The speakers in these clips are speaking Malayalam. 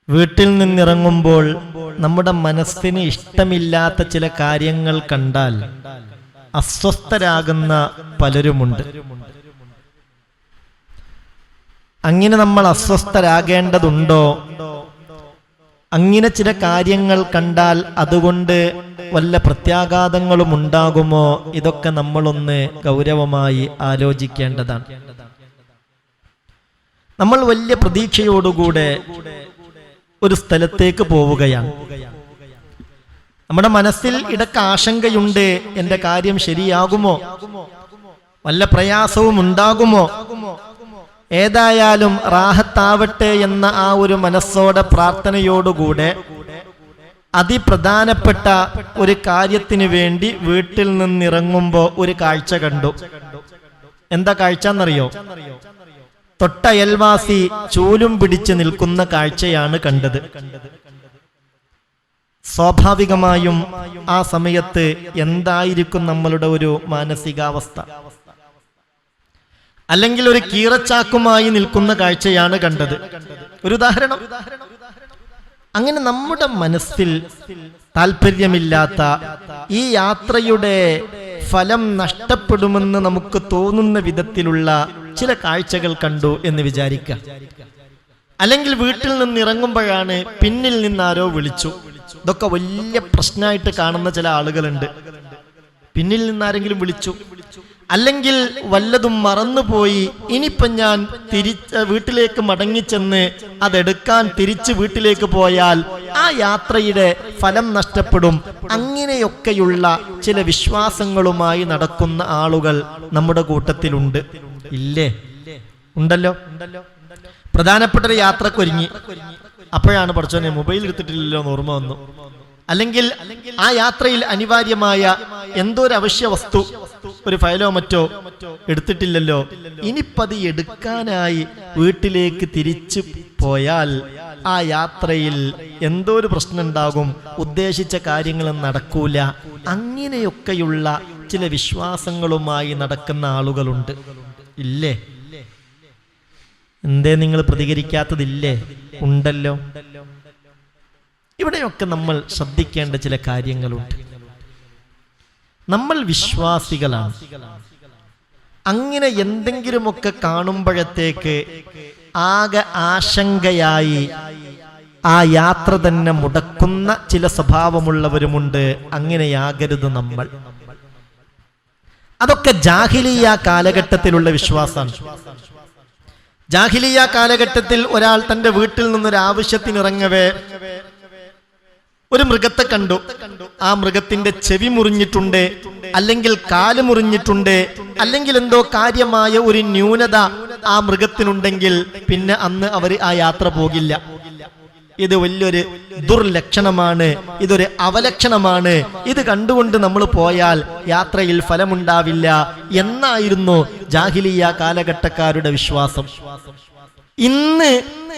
വീട്ടിൽ നിന്നിറങ്ങുമ്പോൾ നമ്മുടെ മനസ്സിന് ഇഷ്ടമില്ലാത്ത ചില കാര്യങ്ങൾ കണ്ടാൽ അസ്വസ്ഥരാകുന്ന പലരുമുണ്ട്. അങ്ങനെ നമ്മൾ അസ്വസ്ഥരാകേണ്ടതുണ്ടോ? അങ്ങനെ ചില കാര്യങ്ങൾ കണ്ടാൽ അതുകൊണ്ട് വല്ല പ്രത്യാഘാതങ്ങളും ഉണ്ടാകുമോ? ഇതൊക്കെ നമ്മളൊന്ന് ഗൗരവമായി ആലോചിക്കേണ്ടതാണ്. നമ്മൾ വലിയ പ്രതീക്ഷയോടുകൂടെ ഒരു സ്ഥലത്തേക്ക് പോവുകയാണ്. നമ്മുടെ മനസ്സിൽ ഇടയ്ക്ക് ആശങ്കയുണ്ട്, എൻ്റെ കാര്യം ശരിയാകുമോ, വല്ല പ്രയാസവും ഉണ്ടാകുമോ, ഏതായാലും റാഹത്താവട്ടെ എന്ന ആ ഒരു മനസ്സോടെ പ്രാർത്ഥനയോടുകൂടെ അതിപ്രധാനപ്പെട്ട ഒരു കാര്യത്തിന് വേണ്ടി വീട്ടിൽ നിന്നിറങ്ങുമ്പോൾ ഒരു കാഴ്ച കണ്ടു. എന്താ കാഴ്ച എന്നറിയോ? തൊട്ടയൽവാസി ചൂലും പിടിച്ച് നിൽക്കുന്ന കാഴ്ചയാണ് കണ്ടത്. സ്വാഭാവികമായും ആ സമയത്ത് എന്തായിരിക്കും നമ്മളുടെ ഒരു മാനസികാവസ്ഥ? അല്ലെങ്കിൽ ഒരു കീറച്ചാക്കുമായി നിൽക്കുന്ന കാഴ്ചയാണ് കണ്ടത്. ഒരു ഉദാഹരണം. അങ്ങനെ നമ്മുടെ മനസ്സിൽ താല്പര്യമില്ലാത്ത ഈ യാത്രയുടെ ഫലം നഷ്ടപ്പെടുമെന്ന് നമുക്ക് തോന്നുന്ന വിധത്തിലുള്ള ചില കാഴ്ചകൾ കണ്ടു എന്ന് വിചാരിക്കുക. അല്ലെങ്കിൽ വീട്ടിൽ നിന്ന് ഇറങ്ങുമ്പോഴാണ് പിന്നിൽ നിന്നാരോ വിളിച്ചു. ഇതൊക്കെ വലിയ പ്രശ്നമായിട്ട് കാണുന്ന ചില ആളുകളുണ്ട്. പിന്നിൽ നിന്നാരെങ്കിലും വിളിച്ചു, അല്ലെങ്കിൽ വല്ലതും മറന്നുപോയി, ഇനിയിപ്പം ഞാൻ വീട്ടിലേക്ക് മടങ്ങിച്ചെന്ന് അതെടുക്കാൻ തിരിച്ച് വീട്ടിലേക്ക് പോയാൽ ആ യാത്രയുടെ ഫലം നഷ്ടപ്പെടും. അങ്ങനെയൊക്കെയുള്ള ചില വിശ്വാസങ്ങളുമായി നടക്കുന്ന ആളുകൾ നമ്മുടെ കൂട്ടത്തിലുണ്ട്. ഇല്ലേ? ഉണ്ടല്ലോ. പ്രധാനപ്പെട്ട ഒരു യാത്രക്കൊരുങ്ങി, അപ്പോഴാണ് പഠിച്ചോനെ മൊബൈൽ എടുത്തിട്ടില്ലല്ലോ എന്ന് ഓർമ്മ വന്നു. അല്ലെങ്കിൽ ആ യാത്രയിൽ അനിവാര്യമായ എന്തോ ഒരു അവശ്യ വസ്തു, ഒരു ഫയലോ മറ്റോ എടുത്തിട്ടില്ലല്ലോ, ഇനിപ്പത് എടുക്കാനായി വീട്ടിലേക്ക് തിരിച്ചു പോയാൽ ആ യാത്രയിൽ എന്തോ ഒരു പ്രശ്നം ഉണ്ടാകും, ഉദ്ദേശിച്ച കാര്യങ്ങൾ നടക്കൂല. അങ്ങനെയൊക്കെയുള്ള ചില വിശ്വാസങ്ങളുമായി നടക്കുന്ന ആളുകളുണ്ട്. ഇല്ലേ? എന്തേ നിങ്ങൾ പ്രതികരിക്കാത്തതില്ലേ? ഉണ്ടല്ലോ. ഇവിടെയൊക്കെ നമ്മൾ ശ്രദ്ധിക്കേണ്ട ചില കാര്യങ്ങളുണ്ട്. നമ്മൾ വിശ്വാസികളാണ്. അങ്ങനെ എന്തെങ്കിലുമൊക്കെ കാണുമ്പോഴത്തേക്ക് ആകെ ആശങ്കയായി ആ യാത്ര തന്നെ മുടക്കുന്ന ചില സ്വഭാവമുള്ളവരുമുണ്ട്. അങ്ങനെയാകരുത് നമ്മൾ. അതൊക്കെ ജാഹിലിയ്യ കാലഘട്ടത്തിലുള്ള വിശ്വാസമാണ്. ജാഹിലിയ്യ കാലഘട്ടത്തിൽ ഒരാൾ തന്റെ വീട്ടിൽ നിന്നൊരു ആവശ്യത്തിനിറങ്ങവേ ഒരു മൃഗത്തെ കണ്ടു. ആ മൃഗത്തിന്റെ ചെവി മുറിഞ്ഞിട്ടുണ്ട്, അല്ലെങ്കിൽ കാല് മുറിഞ്ഞിട്ടുണ്ട്, അല്ലെങ്കിൽ എന്തോ കാര്യമായ ഒരു ന്യൂനത ആ മൃഗത്തിനുണ്ടെങ്കിൽ പിന്നെ അന്ന് അവർ ആ യാത്ര പോകില്ല. ഇത് വലിയൊരു ദുർലക്ഷണമാണ്, ഇതൊരു അവലക്ഷണമാണ്. ഇത് കണ്ടുകൊണ്ട് നമ്മൾ പോയാൽ യാത്രയിൽ ഫലമുണ്ടാവില്ല എന്നായിരുന്നു ജാഹിലിയ്യ കാലഘട്ടക്കാരുടെ വിശ്വാസം. ഇന്ന്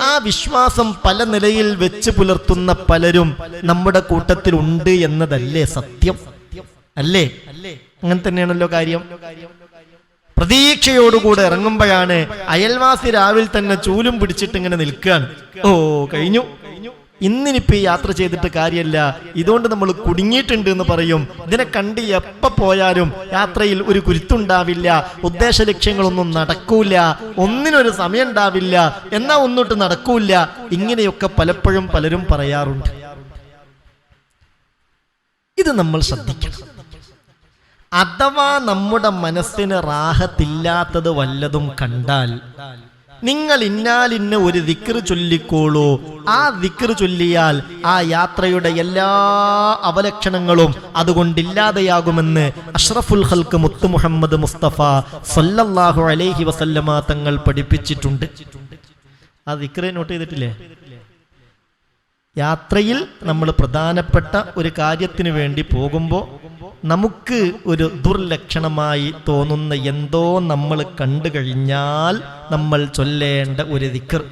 ആ വിശ്വാസം പല നിലയിൽ വെച്ച് പുലർത്തുന്ന പലരും നമ്മുടെ കൂട്ടത്തിൽ ഉണ്ട് എന്നതല്ലേ സത്യം? അല്ലേ? അങ്ങനെ തന്നെയാണല്ലോ കാര്യം. പ്രതീക്ഷയോടുകൂടെ ഇറങ്ങുമ്പോഴാണ് അയൽവാസി രാവിലെ തന്നെ ചൂലും പിടിച്ചിട്ട് ഇങ്ങനെ നിൽക്കുകയാണ്. ഓ, കഴിഞ്ഞു, ഇന്നിനിപ്പോ യാത്ര ചെയ്തിട്ട് കാര്യമല്ല, ഇതുകൊണ്ട് നമ്മൾ കുടുങ്ങിയിട്ടുണ്ട് എന്ന് പറയും. ഇതിനെ കണ്ട് എപ്പോ പോയാലും യാത്രയിൽ ഒരു കുരുത്തുണ്ടാവില്ല, ഉദ്ദേശ ലക്ഷ്യങ്ങളൊന്നും നടക്കൂല, ഒന്നിനൊരു സമയം ഉണ്ടാവില്ല, എന്നാ ഒന്നിട്ട് നടക്കൂല. ഇങ്ങനെയൊക്കെ പലപ്പോഴും പലരും പറയാറുണ്ട്. ഇത് നമ്മൾ ശ്രദ്ധിക്കണം. അഥവാ നമ്മുടെ മനസ്സിന് റാഹത്തില്ലാത്തത് വല്ലതും കണ്ടാൽ നിങ്ങൾ ഇന്നാലിന്ന് ഒരു ദിക്ർ ചൊല്ലിക്കോളൂ. ആ ദിക്ർ ചൊല്ലിയാൽ ആ യാത്രയുടെ എല്ലാ അവലക്ഷണങ്ങളും അതുകൊണ്ടില്ലാതെയാകുമെന്ന് അഷ്റഫുൽ ഖൽഖ് മുത്ത് മുഹമ്മദ് മുസ്തഫ സല്ലല്ലാഹു അലൈഹി വസല്ലമ തങ്ങൾ പഠിപ്പിച്ചിട്ടുണ്ട്. ആ ദിക്ർ നോട്ട് ചെയ്തിട്ടില്ലേ? യാത്രയിൽ നമ്മൾ പ്രധാനപ്പെട്ട ഒരു കാര്യത്തിന് വേണ്ടി പോകുമ്പോൾ നമുക്ക് ഒരു ദുർലക്ഷണമായി തോന്നുന്ന എന്തോ നമ്മൾ കണ്ടു കഴിഞ്ഞാൽ നമ്മൾ ചൊല്ലേണ്ട ഒരു ദിക്ർ.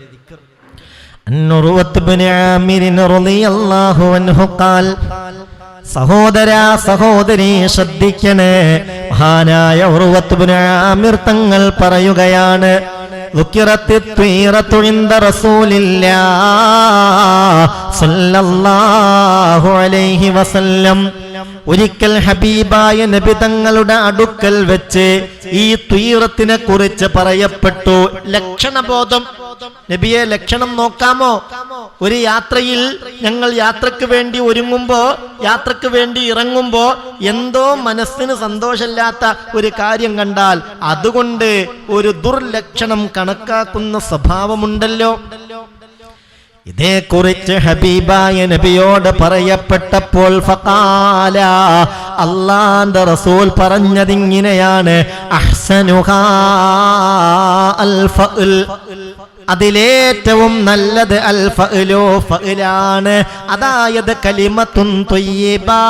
സഹോദരാ സഹോദരി ശ്രദ്ധിക്കണേ. മഹാനായ ഉർവത്ത് ഇബ്നു ആമിർ തങ്ങൾ പറയുകയാണ്, ذكرت الطيرة عند رسول الله സല്ലല്ലാഹു അലൈഹി വസല്ലം ഒരിക്കൽ ഹബീബായ നബി തങ്ങളുടെ അടുക്കൽ വെച്ച് ഈ ത്വീറത്തിനെ കുറിച്ച് പറയപ്പെട്ടു. ലക്ഷണബോധം. നബിയെ, ലക്ഷണം നോക്കാമോ? ഒരു യാത്രയിൽ ഞങ്ങൾ യാത്രക്ക് വേണ്ടി ഒരുങ്ങുമ്പോ, യാത്രക്ക് വേണ്ടി ഇറങ്ങുമ്പോ എന്തോ മനസ്സിന് സന്തോഷമില്ലാത്ത ഒരു കാര്യം കണ്ടാൽ അതുകൊണ്ട് ഒരു ദുർലക്ഷണം കണക്കാക്കുന്ന സ്വഭാവമുണ്ടല്ലോ. ഇതേക്കുറിച്ച് ഹബീബായ നബിയോട് പറയപ്പെട്ടപ്പോൾ ഫഖാല, അല്ലാഹുവിന്റെ റസൂൽ പറഞ്ഞതിങ്ങനെയാണ്, അഹ്സനുഹാ അൽ ഫഅൽ, അതിലേറ്റവും നല്ലത് അൽ ഫഅലു, ഫഅലാണ്. അതായത് കലിമത്തുൻ ത്വയ്യിബാ,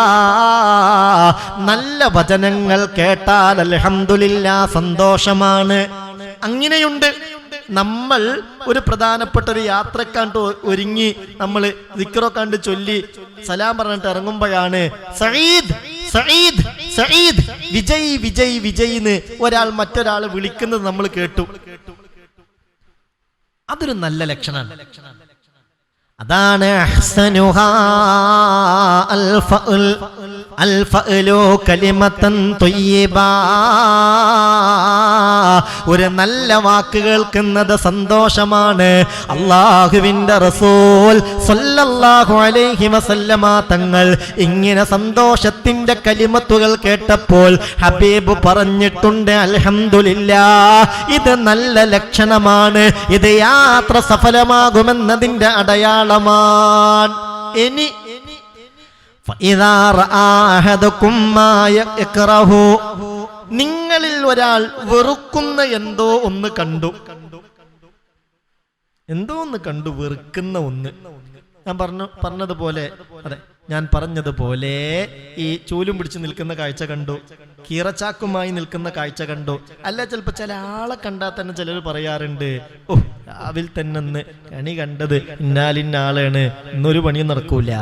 നല്ല വചനങ്ങൾ കേട്ടാൽ അൽഹംദുലില്ലാഹ് സന്തോഷമാണ്. അങ്ങനെയുണ്ട്. നമ്മൾ ഒരു പ്രധാനപ്പെട്ട ഒരു യാത്രക്കാണ്ട് ഒരുങ്ങി നമ്മൾ ദിക്റോ കണ്ട് ചൊല്ലി സലാം പറഞ്ഞിട്ട് ഇറങ്ങുമ്പോഴാണ് സഈദ് സഈദ് സഈദ്, വിജയ് വിജയ് വിജയ് എന്ന് ഒരാൾ മറ്റൊരാൾ വിളിക്കുന്നത് നമ്മൾ കേട്ടു. അതൊരു നല്ല ലക്ഷണമാണ്. അതാണ് അഹ്സനുഹാ അൽ ഫഅൽ, അൽ ഫഅലു കലിമത്തൻ ത്വയ്യിബാ, ഒരു നല്ല വാക്ക് കേൾക്കുന്നത് സന്തോഷമാണ്. അല്ലാഹുവിന്റെ റസൂൽ സല്ലല്ലാഹു അലൈഹി വസല്ലമ തങ്ങൾ ഇങ്ങനെ സന്തോഷത്തിന്റെ കലിമത്തുകൾ കേട്ടപ്പോൾ ഹബീബ് പറഞ്ഞിട്ടുണ്ട്, അൽഹംദുലില്ലാഹ്, ഇത് നല്ല ലക്ഷണമാണ്, ഇത് യാത്ര സഫലമാകുമെന്നതിന്റെ അടയാളമാണ്. ഇനി നിങ്ങളിൽ ഒരാൾ വെറുക്കുന്ന എന്തോ ഒന്ന് കണ്ടു, വെറുക്കുന്ന ഒന്ന്. ഞാൻ പറഞ്ഞതുപോലെ, അതെ, ഞാൻ പറഞ്ഞതുപോലെ ഈ ചൂലും പിടിച്ച് നിൽക്കുന്ന കാഴ്ച കണ്ടു, കീറച്ചാക്കുമായി നിൽക്കുന്ന കാഴ്ച കണ്ടു. അല്ല, ചിലപ്പോ ചില ആളെ കണ്ടാൽ തന്നെ ചിലർ പറയാറുണ്ട്, ഓ, രാവിലെ തന്നെ ഒന്ന് കണി കണ്ടത് ഇന്നാലിന്ന ആളാണ്, ഇന്നൊരു പണിയും നടക്കൂല,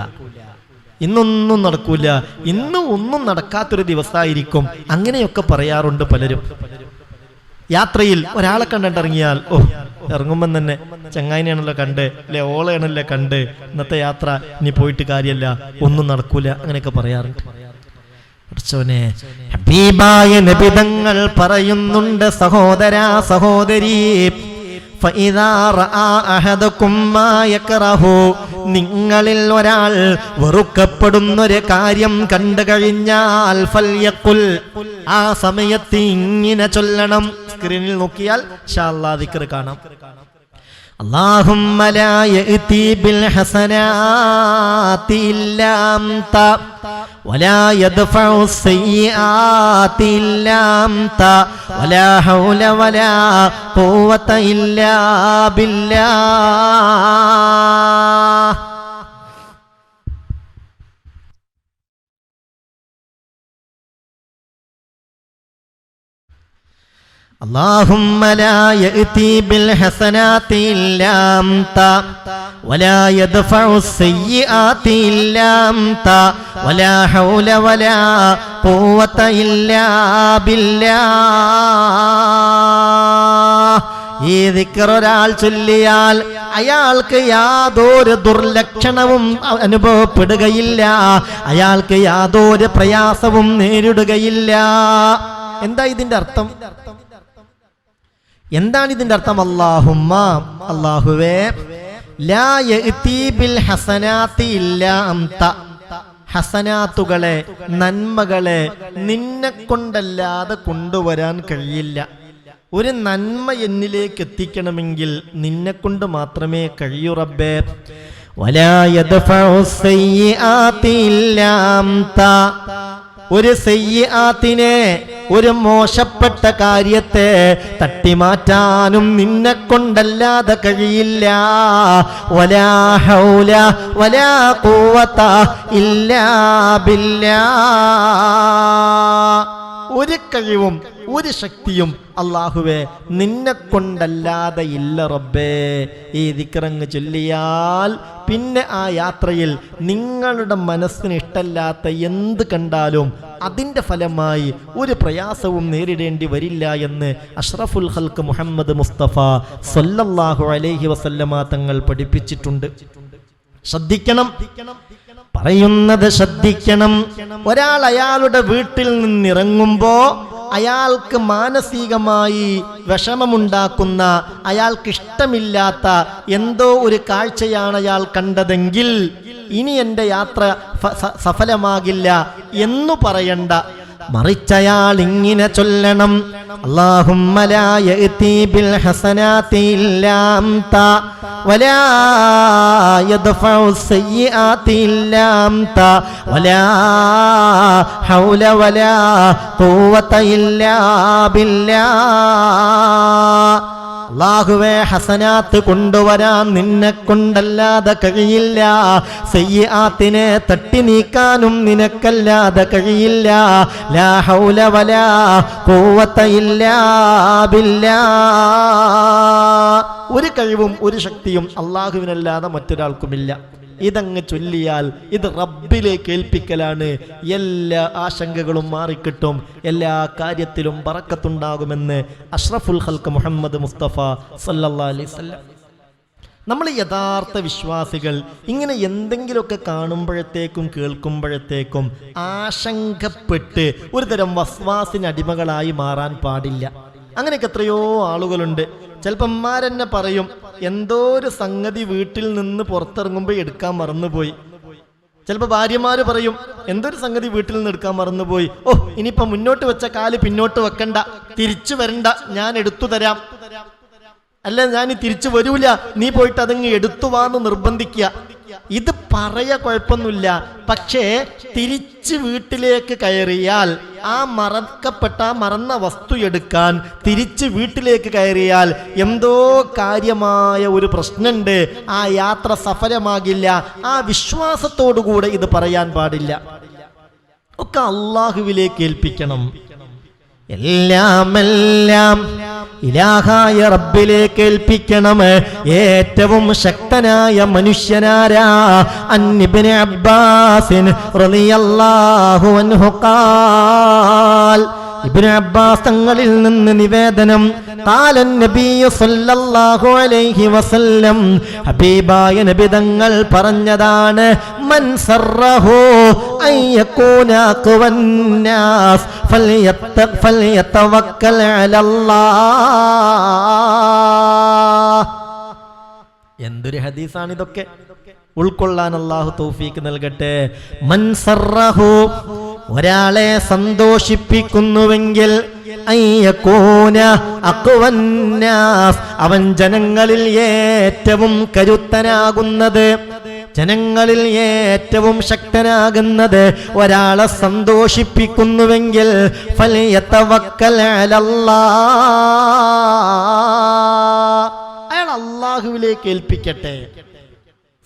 ഇന്നൊന്നും നടക്കൂല, ഇന്ന് ഒന്നും നടക്കാത്തൊരു ദിവസമായിരിക്കും. അങ്ങനെയൊക്കെ പറയാറുണ്ട് പലരും. യാത്രയിൽ ഒരാളെ കണ്ടിറങ്ങിയാൽ, ഓ, ഇറങ്ങുമ്പം തന്നെ ചങ്ങായിനെയാണല്ലോ കണ്ട്, അല്ലെ ഓളയാണല്ലോ കണ്ട്, ഇന്നത്തെ യാത്ര ഇനി പോയിട്ട് കാര്യമല്ല, ഒന്നും നടക്കൂല, അങ്ങനെയൊക്കെ പറയാറുണ്ട്. ഹബീബായ നബി തങ്ങൾ പറയുന്നുണ്ട്, സഹോദരാ സഹോദരി, നിങ്ങളിൽ ഒരാൾ വെറുക്കപ്പെടുന്നൊരു കാര്യം കണ്ടു കഴിഞ്ഞാൽ ഫൽയഖുൽ, ആ സമയത്ത് ഇങ്ങനെ ചൊല്ലണം. സ്ക്രീനിൽ നോക്കിയാൽ ഇൻഷാ അല്ലാഹ് ദിക്ർ കാണാം. അല്ലാഹുമ്മ ലാ യഅതി ബിൽ ഹസനാതി ഇല്ലാ അൻത വലാ യദ്ഫഉ സയ്യിആതി ഇല്ലാ അൻത വലാ ഹൗല വലാ ഖുവത ഇല്ലാ ബില്ലാഹ്. اللهم لا يأتي بالحسنات إلا أنت ولا يدفع السيئات إلا أنت ولا حول ولا قوة إلا بالله. ഈ ദിക്ർ ഒരാൾ ചൊല്ലിയാൽ അയാൾക്ക് യാതൊരു ദുർലക്ഷണവും അനുഭവപ്പെടുകയില്ല, അയാൾക്ക് യാതൊരു പ്രയാസവും നേരിടുകയില്ല. എന്താ ഇതിന്റെ അർത്ഥം? എന്താണ് ഇതിന്റെ അർത്ഥം? അല്ലാഹുമ്മ, അല്ലാഹുവേ, ലാ യഅതി ബിൽ ഹസനാതി ഇല്ലാ അൻത, ഹസനാത്തുകളെ, നന്മകളെ നിന്നെ കൊണ്ടല്ലാതെ കൊണ്ടുവരാൻ കഴിയില്ല. ഒരു നന്മ എന്നിലേക്ക് എത്തിക്കണമെങ്കിൽ നിന്നെ കൊണ്ട് മാത്രമേ കഴിയൂ റബ്ബേ. വലാ യദ്ഫഉ സയ്യിആതി ഇല്ലാ അൻത, ഒരു സയ്യിആത്തിനെ, ഒരു മോശപ്പെട്ട കാര്യത്തെ തട്ടിമാറ്റാനും നിന്നെ കൊണ്ടല്ലാതെ കഴിയില്ല. വലാ ഹൗല വലാ ഖുവത ഇല്ലാ ബില്ലാഹ്. ഒരു കഴിവും ഒരു ശക്തിയും അല്ലാഹുവേ നിന്നെ കൊണ്ടല്ലാതെ ഇല്ല റബ്ബേ. ഈ ദിക്റങ്ങ് ചൊല്ലിയാൽ പിന്നെ ആ യാത്രയിൽ നിങ്ങളുടെ മനസ്സിന് ഇഷ്ടമില്ലാത്ത എന്ത് കണ്ടാലും അതിൻ്റെ ഫലമായി ഒരു പ്രയാസവും നേരിടേണ്ടി വരില്ല എന്ന് അഷ്റഫുൽ ഖൽഖ് മുഹമ്മദ് മുസ്തഫ സല്ലല്ലാഹു അലൈഹി വസല്ലമ തങ്ങൾ പഠിപ്പിച്ചിട്ടുണ്ട്. ശ്രദ്ധിക്കണം, പറയുന്നത് ശ്രദ്ധിക്കണം. ഒരാൾ അയാളുടെ വീട്ടിൽ നിന്നിറങ്ങുമ്പോ അയാൾക്ക് മാനസികമായി വിഷമമുണ്ടാക്കുന്ന, അയാൾക്ക് ഇഷ്ടമില്ലാത്ത എന്തോ ഒരു കാഴ്ചയാണ് അയാൾ കണ്ടതെങ്കിൽ ഇനി എൻ്റെ യാത്ര സഫലമാകില്ല എന്നു പറയണ്ട. മറിച്ചയാൾ ഇങ്ങനെ ചൊല്ലണം: അല്ലാഹുമ്മ ലാ യഅതി ബിൽ ഹസനാതി ഇല്ലാ അൻത വലാ യദ്ഫഉ സയ്യിആതി ഇല്ലാ അൻത വലാ ഹൗല വലാ ഖുവത ഇല്ലാ ബില്ലാഹ്. അല്ലാഹുവേ, ഹസനാത്ത് കൊണ്ടുവരാൻ നിന്നെ കൊണ്ടല്ലാതെ കഴിയില്ല, സയ്യിആത്തിനെ തട്ടി നീക്കാനും നിനക്കല്ലാതെ കഴിയില്ല. ലാ ഹൗല വലാ ഖുവത ഇല്ലാ ബില്ലാഹ്. ഒരു കഴിവും ഒരു ശക്തിയും അല്ലാഹുവിനല്ലാതെ മറ്റൊരാൾക്കുമില്ല. ഇതങ്ങ് ചൊല്ലിയാൽ ഇത് റബ്ബിലേക്ക് ഏൽപ്പിക്കലാണ്. എല്ലാ ആശങ്കകളും മാറിക്കിട്ടും, എല്ലാ കാര്യത്തിലും ബറക്കത്തുണ്ടാകുമെന്ന് അഷ്റഫുൽ ഖൽഖ് മുഹമ്മദ് മുസ്തഫ സല്ലല്ലാഹു അലൈഹി വസല്ലം. നമ്മൾ യഥാർത്ഥ വിശ്വാസികൾ ഇങ്ങനെ എന്തെങ്കിലുമൊക്കെ കാണുമ്പോഴത്തേക്കും കേൾക്കുമ്പോഴത്തേക്കും ആശങ്കപ്പെട്ട് ഒരു തരം വസ്വാസിന് അടിമകളായി മാറാൻ പാടില്ല. അങ്ങനെയൊക്കെ എത്രയോ ആളുകളുണ്ട്. ചിലപ്പോൾ അമ്മാരെന്നെ പറയും, എന്തോ ഒരു സംഗതി വീട്ടിൽ നിന്ന് പുറത്തിറങ്ങുമ്പോൾ എടുക്കാൻ മറന്നുപോയി. ചിലപ്പോൾ ഭാര്യമാര് പറയും, എന്തൊരു സംഗതി വീട്ടിൽ നിന്ന് എടുക്കാൻ മറന്നുപോയി, ഓ ഇനിയിപ്പോ മുന്നോട്ട് വെച്ച കാല് പിന്നോട്ട് വെക്കണ്ട, തിരിച്ചു വരണ്ട, ഞാൻ എടുത്തു തരാം, അല്ല ഞാൻ തിരിച്ചു വരൂല, നീ പോയിട്ട് അതങ്ങ് എടുത്തുവാന്ന് നിർബന്ധിക്കുക. ഇത് പറയാ കുഴപ്പമൊന്നുമില്ല. പക്ഷേ തിരിച്ച് വീട്ടിലേക്ക് കയറിയാൽ ആ മറന്ന വസ്തു എടുക്കാൻ തിരിച്ച് വീട്ടിലേക്ക് കയറിയാൽ എന്തോ കാര്യമായ ഒരു പ്രശ്നമുണ്ട്, ആ യാത്ര സഫലമാകില്ല. ആ വിശ്വാസത്തോടുകൂടെ ഇത് പറയാൻ പാടില്ല. ഒക്കെ അള്ളാഹുവിലേക്ക് ഏൽപ്പിക്കണം. എല്ലാം ഇലാഹായ റബ്ബിലേക്ക് ഏൽപ്പിക്കണം. ഏറ്റവും ശക്തനായ മനുഷ്യനാരാ? ഇബ്നു അബ്ബാസ് റളിയല്ലാഹു അൻഹു ഖാൽ, ഇബ്നു അബ്ബാസ് തങ്ങളിൽ നിന്ന് നിവേദനം, ഖാലൻ നബിയ്യു സല്ലല്ലാഹു അലൈഹി വസല്ലം, ഹബീബായ നബി തങ്ങൾ പറഞ്ഞതാണ്, മൻ സറഹു അൻ യകൂന ഖവൻ നാസ് ഫൽയതവക്കൽ അലല്ലാഹ്. എന്തൊരു ഹദീസാണ് ഇതൊക്കെ! ഉൾക്കൊള്ളാൻ അല്ലാഹു തൗഫീക്ക് നൽകട്ടെ. മൻ സറഹു, ഒരാളെ സന്തോഷിപ്പിക്കുന്നുവെങ്കിൽ, അയ്യകൂന അഖ്വന്നാസ്, അവൻ ജനങ്ങളിൽ ഏറ്റവും കരുത്തനാകുന്നത്, ജനങ്ങളിൽ ഏറ്റവും ശക്തനാകുന്നത് ഒരാളെ സന്തോഷിപ്പിക്കുന്നുവെങ്കിൽ, ഫൽയതവക്കൽ അലല്ലാഹ്, അയാൾ അല്ലാഹുവിലേക്ക് ഏൽപ്പിക്കട്ടെ.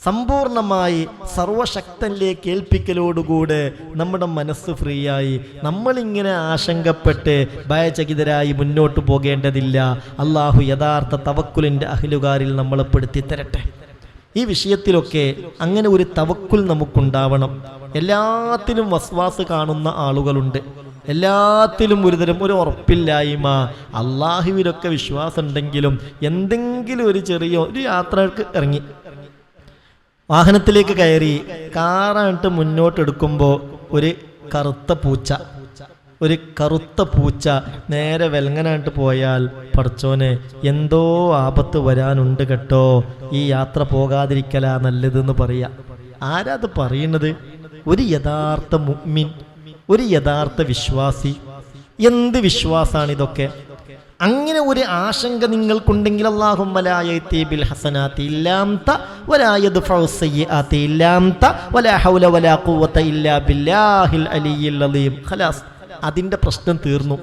സമ്പൂർണമായി സർവശക്തനിലേക്ക് ഏൽപ്പിക്കലോടുകൂടെ നമ്മുടെ മനസ്സ് ഫ്രീ ആയി നമ്മളിങ്ങനെ ആശങ്കപ്പെട്ട് ഭയചകിതരായി മുന്നോട്ട് പോകേണ്ടതില്ല. അള്ളാഹു യഥാർത്ഥ തവക്കുലിൻ്റെ അഹ്ലുകാരിൽ നമ്മളെ പെടുത്തി തരട്ടെ. ഈ വിഷയത്തിലൊക്കെ അങ്ങനെ ഒരു തവക്കുൽ നമുക്കുണ്ടാവണം. എല്ലാത്തിലും വസ്വാസ് കാണുന്ന ആളുകളുണ്ട്, എല്ലാത്തിലും ഒരുതരം ഒരു ഉറപ്പില്ലായ്മ. അള്ളാഹുവിലൊക്കെ വിശ്വാസം ഉണ്ടെങ്കിലും എന്തെങ്കിലും ഒരു ചെറിയ ഒരു യാത്രക്ക് ഇറങ്ങി, വാഹനത്തിലേക്ക് കയറി, കാറായിട്ട് മുന്നോട്ടെടുക്കുമ്പോൾ ഒരു കറുത്ത പൂച്ച നേരെ വെൽങ്ങനായിട്ട് പോയാൽ, പടച്ചോനെ എന്തോ ആപത്ത് വരാനുണ്ട് കേട്ടോ, ഈ യാത്ര പോകാതിരിക്കലാ നല്ലതെന്ന് പറയാ. ആരാ അത് പറയുന്നത്? ഒരു യഥാർത്ഥ മുഅ്മിൻ, ഒരു യഥാർത്ഥ വിശ്വാസി. എന്ത് വിശ്വാസാണിതൊക്കെ! അങ്ങനെ ഒരു ആശങ്ക നിങ്ങൾക്കുണ്ടെങ്കിൽ, അല്ലാഹുമ്മ ലാ യഅതി ബിൽ ഹസനാതി ഇല്ലാ അൻത വലാ യദ്ഫഉ സയ്യിആതി ഇല്ലാ അൻത വലാ ഹൗല വലാ ഖുവത ഇല്ലാ ബില്ലാഹിൽ അലിയ്യിൽ അലീം. ഖലാസ്, അതിന്റെ പ്രശ്നം തീർന്നു.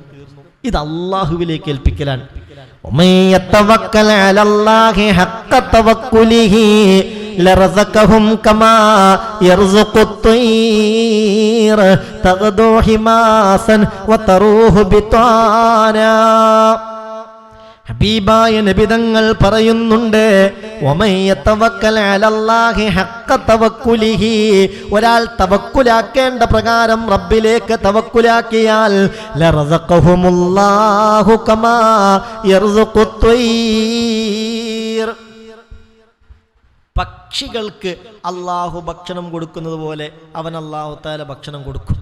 ഇത് അല്ലാഹുവിലേക്ക് ഏൽപ്പിക്കലാണ്. വമൻ യതവക്കൽ അലല്ലാഹി ഹഖ്ക തവക്കുലിഹി ലറസഖഹും കമാ യർസുഖുത് തയ്ർ തഗ്ദു ഹിമാസൻ വതറൂഹു ബിതാനാ. ഹബീബായ നബിതങ്ങൾ പറയുന്നുണ്ട്, വമൻ യതവക്കൽ അലല്ലാഹി ഹഖ്ക തവക്കുലിഹി, ഒരാൾ തവക്കുലാക്കേണ്ട പ്രകാരം റബ്ബിലേക്ക് തവക്കുലാക്കിയാൽ, ലറസഖഹുമുല്ലാഹു കമാ യർസുഖുത് തയ്ർ, പക്ഷികൾക്ക് അള്ളാഹു ഭക്ഷണം കൊടുക്കുന്നത് പോലെ അവൻ അള്ളാഹു തആല ഭക്ഷണം കൊടുക്കും.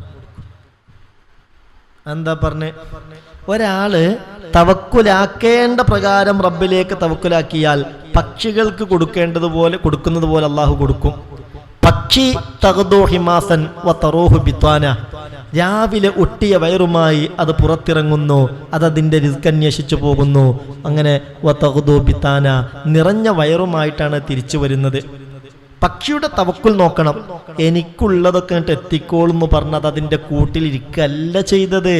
എന്താ പറഞ്ഞേ? ഒരാള് തവക്കുലാക്കേണ്ട പ്രകാരം റബ്ബിലേക്ക് തവക്കുലാക്കിയാൽ പക്ഷികൾക്ക് കൊടുക്കുന്നത് പോലെ അള്ളാഹു കൊടുക്കും. പക്ഷി തഗ്ദൂ ഹിമാസൻ വതറൂഹു ബിത്വാന, രാവിലെ ഒട്ടിയ വയറുമായി അത് പുറത്തിറങ്ങുന്നു, അതതിൻ്റെ റിസ്ക് അന്വേഷിച്ചു പോകുന്നു. അങ്ങനെ വതഗ്ദൂ ബിത്താന, നിറഞ്ഞ വയറുമായിട്ടാണ് തിരിച്ചു വരുന്നത്. പക്ഷിയുടെ തവക്കുൽ നോക്കണം. എനിക്കുള്ളതൊക്കെ എത്തിക്കോളെന്ന് പറഞ്ഞത് അതിൻ്റെ കൂട്ടിലിരിക്കല്ല ചെയ്തത്,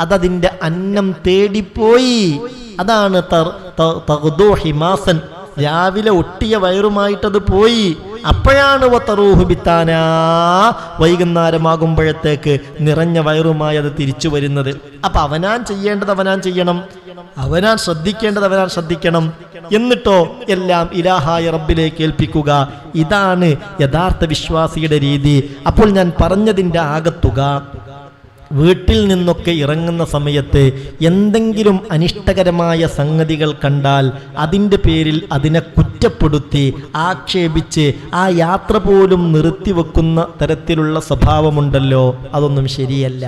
അതതിൻ്റെ അന്നം തേടിപ്പോയി. അതാണ് തഗ്ദൂ ഹിമാസൻ, രാവിലെ ഒട്ടിയ വയറുമായിട്ടത് പോയി. അപ്പോഴാണ് വതറൂഹു ബിത്താന, വൈകുന്നേരമാകുമ്പോഴത്തേക്ക് നിറഞ്ഞ വയറുമായി അത് തിരിച്ചു വരുന്നത്. അപ്പൊ അവനാൻ ചെയ്യേണ്ടത് അവനാൻ ചെയ്യണം, അവനാൻ ശ്രദ്ധിക്കേണ്ടത് അവനാൻ ശ്രദ്ധിക്കണം. എന്നിട്ടോ എല്ലാം ഇലാഹായ റബ്ബിലേക്ക് ഏൽപ്പിക്കുക. ഇതാണ് യഥാർത്ഥ വിശ്വാസിയുടെ രീതി. അപ്പോൾ ഞാൻ പറഞ്ഞതിൻ്റെ ആകത്തുക, വീട്ടിൽ നിന്നൊക്കെ ഇറങ്ങുന്ന സമയത്ത് എന്തെങ്കിലും അനിഷ്ടകരമായ സംഗതികൾ കണ്ടാൽ അതിൻ്റെ പേരിൽ അതിനെ കുറ്റപ്പെടുത്തി ആക്ഷേപിച്ച് ആ യാത്ര പോലും നിർത്തിവെക്കുന്ന തരത്തിലുള്ള സ്വഭാവമുണ്ടല്ലോ, അതൊന്നും ശരിയല്ല.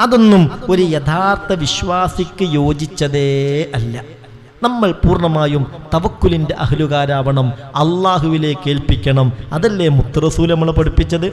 അതൊന്നും ഒരു യഥാർത്ഥ വിശ്വാസിക്ക് യോജിച്ചതേ അല്ല. നമ്മൾ പൂർണ്ണമായും തവക്കുലിൻ്റെ അഹ്ലുകാരാവണം, അള്ളാഹുവിലേക്ക് ഏൽപ്പിക്കണം. അതല്ലേ മുത്ത് റസൂൽ നമ്മളെ പഠിപ്പിച്ചത്.